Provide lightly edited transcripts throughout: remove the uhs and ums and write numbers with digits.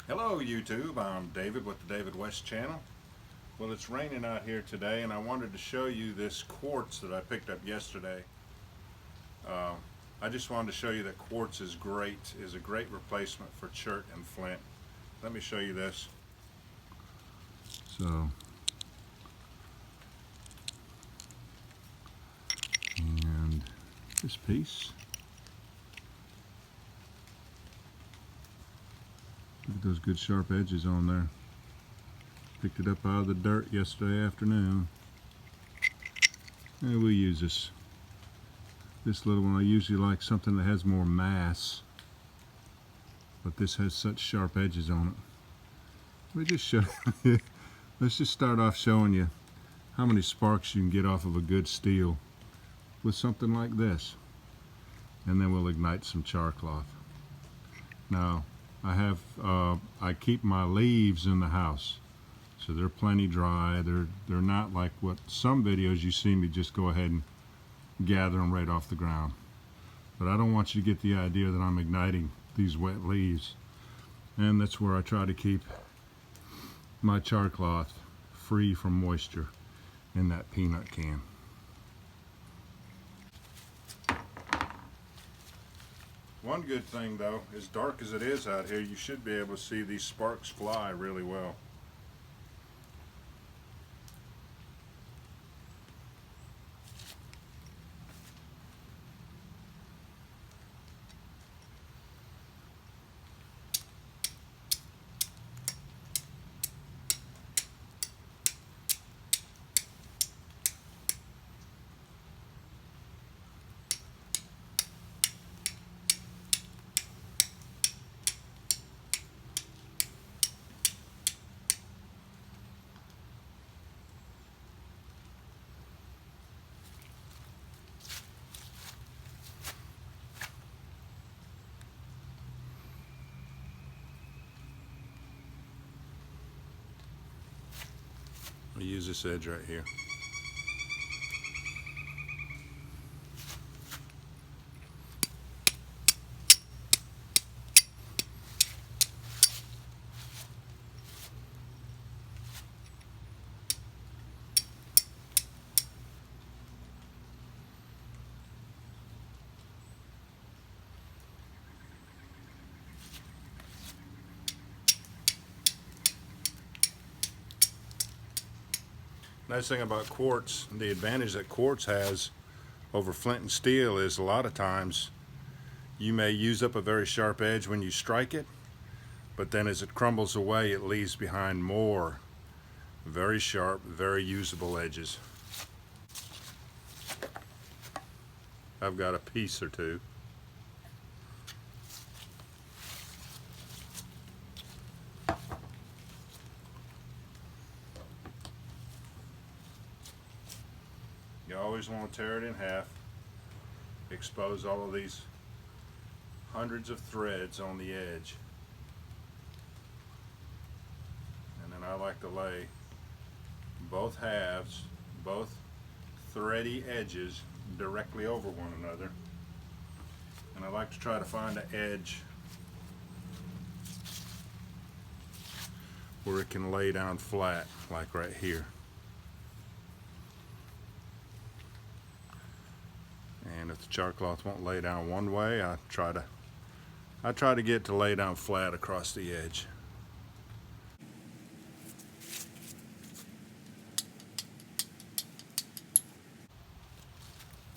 Hello YouTube, I'm David with the David West channel. Well, it's raining out here today and I wanted to show you this quartz that I picked up yesterday. I just wanted to show you that quartz is a great replacement for Chert and Flint. Let me show you this. So, and this piece. Look at those good sharp edges on there. Picked it up out of the dirt yesterday afternoon. And we'll use this little one. I usually like something that has more mass, but this has such sharp edges on it. We just show let's just start off showing you how many sparks you can get off of a good steel with something like this, and then we'll ignite some char cloth. Now I keep my leaves in the house, so they're plenty dry. They're not like what some videos you see me just go ahead and gather them right off the ground. But I don't want you to get the idea that I'm igniting these wet leaves, and that's where I try to keep my char cloth free from moisture in that peanut can. One good thing though, as dark as it is out here, you should be able to see these sparks fly really well. I'll use this edge right here. Nice thing about quartz, the advantage that quartz has over flint and steel is a lot of times you may use up a very sharp edge when you strike it, but then as it crumbles away it leaves behind more very sharp, very usable edges. I've got a piece or two. You always want to tear it in half, expose all of these hundreds of threads on the edge, and then I like to lay both halves, both thready edges directly over one another, and I like to try to find an edge where it can lay down flat, like right here. And if the char cloth won't lay down one way, I try to get it to lay down flat across the edge.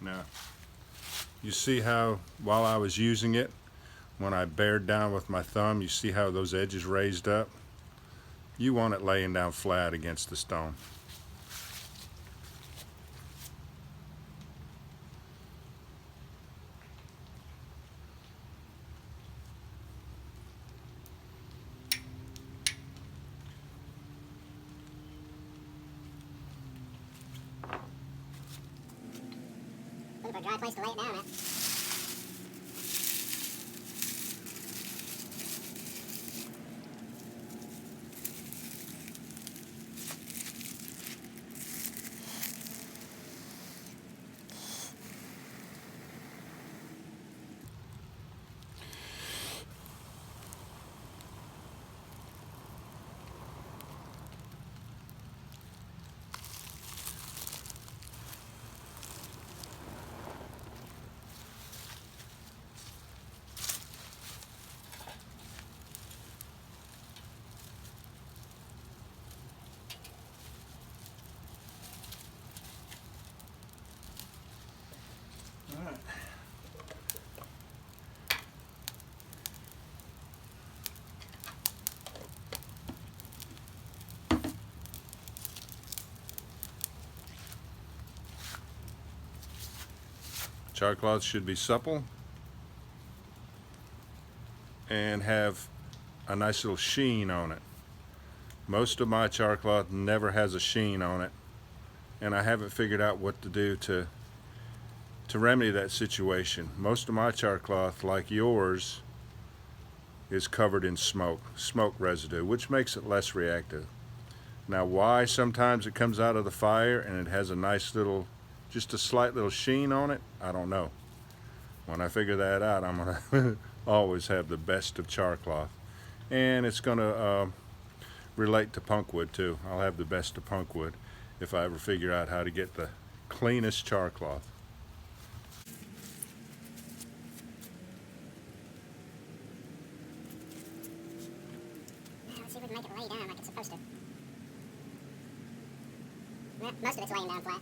Now, you see how while I was using it, when I bared down with my thumb, you see how those edges raised up? You want it laying down flat against the stone. Looking for a dry place to lay it down at. Char cloth should be supple and have a nice little sheen on it. Most of my char cloth never has a sheen on it, and I haven't figured out what to do to remedy that situation. Most of my char cloth, like yours, is covered in smoke residue, which makes it less reactive. Now, why sometimes it comes out of the fire and it has a nice little, just a slight little sheen on it, I don't know. When I figure that out, I'm gonna always have the best of char cloth, and it's gonna relate to punkwood too. I'll have the best of punkwood if I ever figure out how to get the cleanest char cloth. Let's see if we can make it lay down like it's supposed to. Most of it's laying down flat.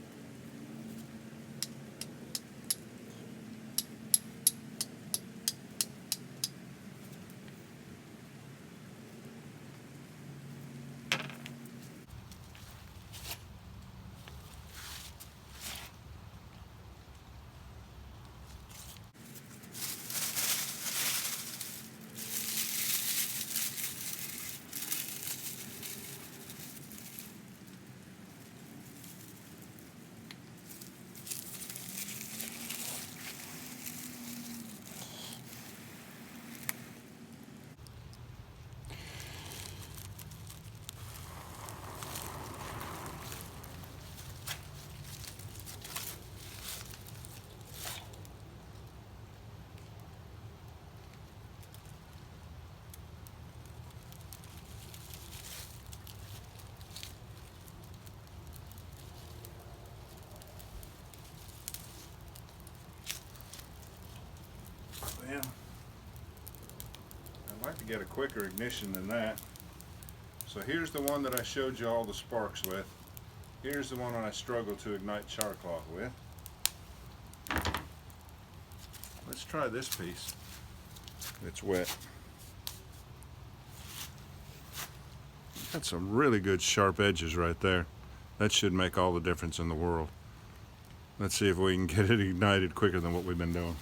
Yeah, I'd like to get a quicker ignition than that. So here's the one that I showed you all the sparks with. Here's the one that I struggled to ignite char cloth with. Let's try this piece. It's wet. Got some really good sharp edges right there. That should make all the difference in the world. Let's see if we can get it ignited quicker than what we've been doing.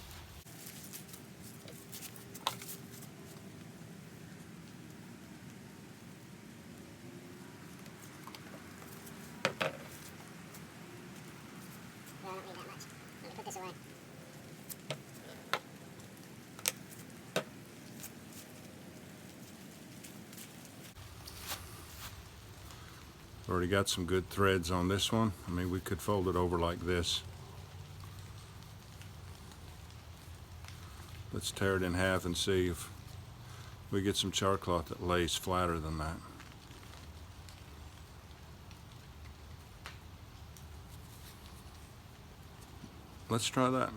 No, I don't need that much. Let me put this away. Already got some good threads on this one. I mean, we could fold it over like this. Let's tear it in half and see if we get some char cloth that lays flatter than that. Let's try that.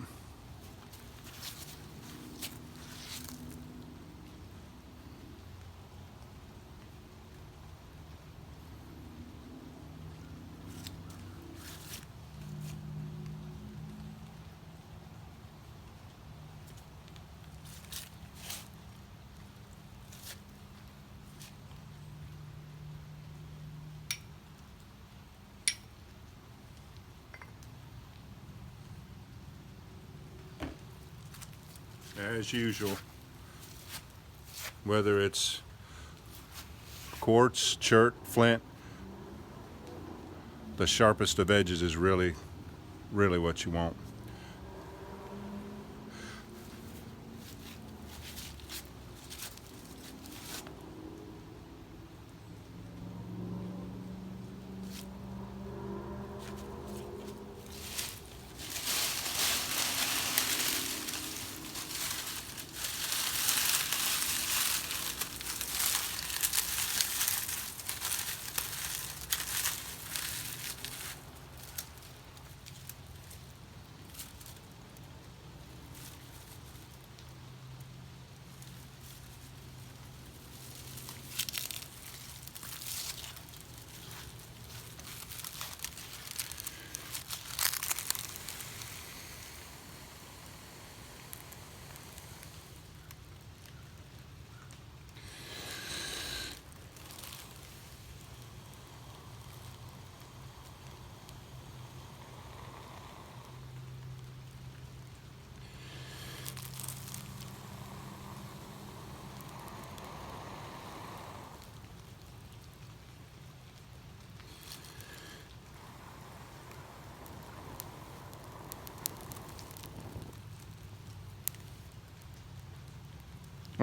As usual, whether it's Quartz, Chert, Flint, the sharpest of edges is really what you want.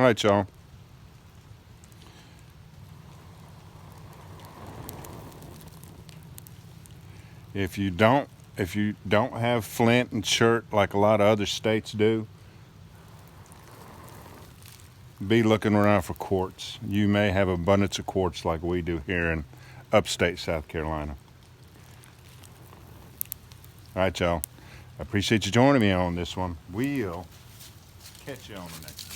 All right, y'all. If you don't have Flint and Chert like a lot of other states do, be looking around for quartz. You may have abundance of quartz like we do here in upstate South Carolina. All right, y'all. I appreciate you joining me on this one. We'll catch you on the next one.